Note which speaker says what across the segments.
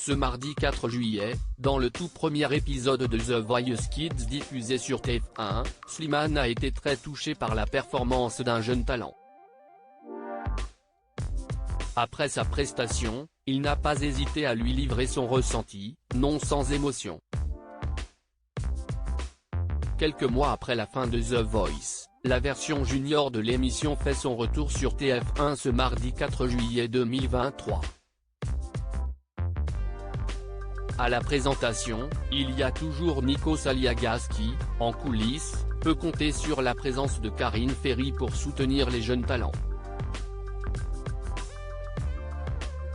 Speaker 1: Ce mardi 4 juillet, dans le tout premier épisode de The Voice Kids diffusé sur TF1, Slimane a été très touché par la performance d'un jeune talent. Après sa prestation, il n'a pas hésité à lui livrer son ressenti, non sans émotion. Quelques mois après la fin de The Voice, la version junior de l'émission fait son retour sur TF1 ce mardi 4 juillet 2023. À la présentation, il y a toujours Nikos Aliagas qui, en coulisses, peut compter sur la présence de Karine Ferry pour soutenir les jeunes talents.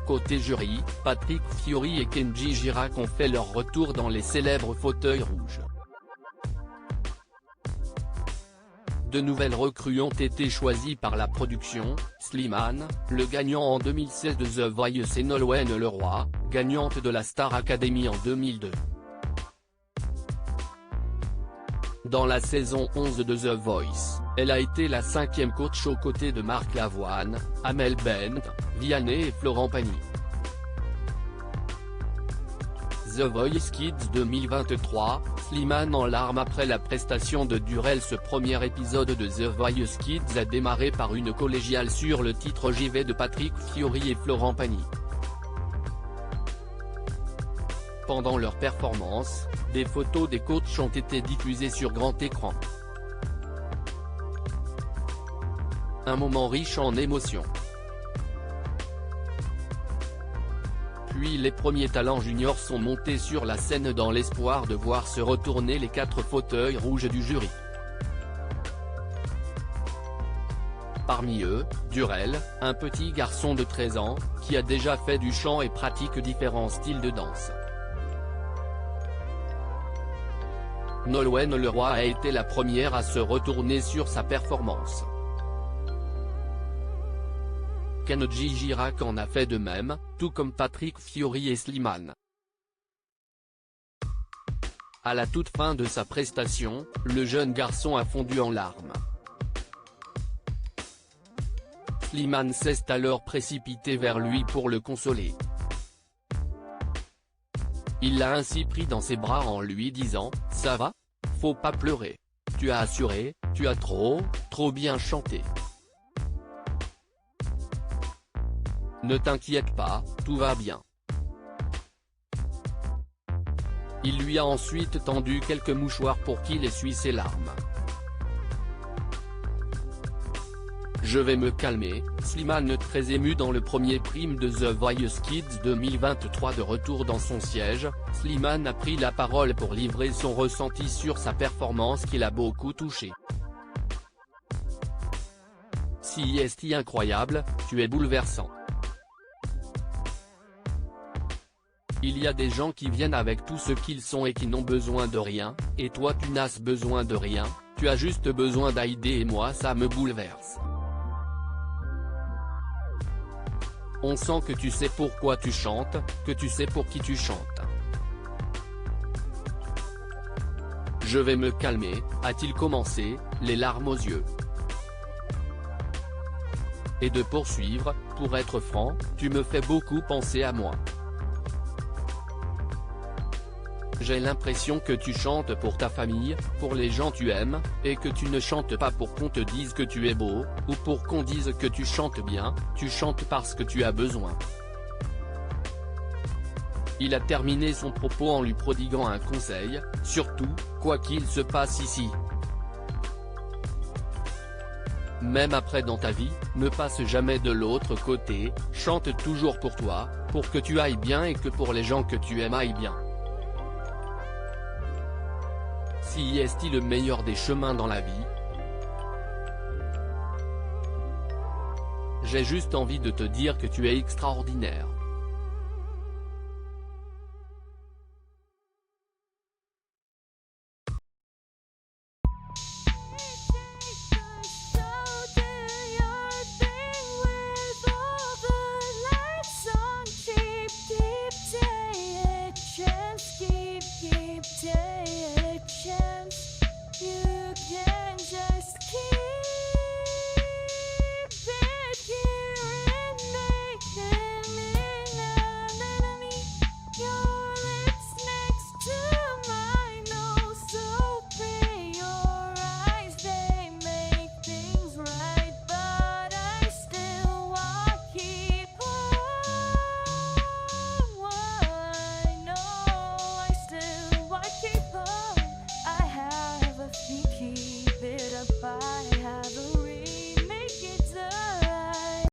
Speaker 1: Côté jury, Patrick Fiori et Kenji Girac ont fait leur retour dans les célèbres fauteuils rouges. De nouvelles recrues ont été choisies par la production, Slimane, le gagnant en 2016 de The Voice et Nolwenn Leroy, gagnante de la Star Academy en 2002. Dans la saison 11 de The Voice, elle a été la 5e coach aux côtés de Marc Lavoine, Amel Bent, Vianney et Florent Pagny. The Voice Kids 2023, Slimane en larmes après la prestation de Durel. Ce premier épisode de The Voice Kids a démarré par une collégiale sur le titre J'y vais de Patrick Fiori et Florent Pagny. Pendant leur performance, des photos des coachs ont été diffusées sur grand écran. Un moment riche en émotions. Puis les premiers talents juniors sont montés sur la scène dans l'espoir de voir se retourner les 4 fauteuils rouges du jury. Parmi eux, Durel, un petit garçon de 13 ans, qui a déjà fait du chant et pratique différents styles de danse. Nolwenn Leroy a été la première à se retourner sur sa performance. Kenji Girac en a fait de même, tout comme Patrick Fiori et Slimane. À la toute fin de sa prestation, le jeune garçon a fondu en larmes. Slimane s'est alors précipité vers lui pour le consoler. Il l'a ainsi pris dans ses bras en lui disant « Ça va ? Faut pas pleurer. Tu as assuré, tu as trop bien chanté. Ne t'inquiète pas, tout va bien. » Il lui a ensuite tendu quelques mouchoirs pour qu'il essuie ses larmes. Je vais me calmer, Slimane très ému dans le premier prime de The Voice Kids 2023 de retour dans son siège, Slimane a pris la parole pour livrer son ressenti sur sa performance qui l'a beaucoup touché. Si est incroyable, tu es bouleversant. Il y a des gens qui viennent avec tout ce qu'ils sont et qui n'ont besoin de rien, et toi tu n'as besoin de rien, tu as juste besoin d'aider et moi ça me bouleverse. On sent que tu sais pourquoi tu chantes, que tu sais pour qui tu chantes. Je vais me calmer, a-t-il commencé, les larmes aux yeux. Et de poursuivre, pour être franc, tu me fais beaucoup penser à moi. J'ai l'impression que tu chantes pour ta famille, pour les gens tu aimes, et que tu ne chantes pas pour qu'on te dise que tu es beau, ou pour qu'on dise que tu chantes bien, tu chantes parce que tu as besoin. Il a terminé son propos en lui prodiguant un conseil, surtout, quoi qu'il se passe ici. Même après dans ta vie, ne passe jamais de l'autre côté, chante toujours pour toi, pour que tu ailles bien et que pour les gens que tu aimes aillent bien. Si est le meilleur des chemins dans la vie? J'ai juste envie de te dire que tu es extraordinaire.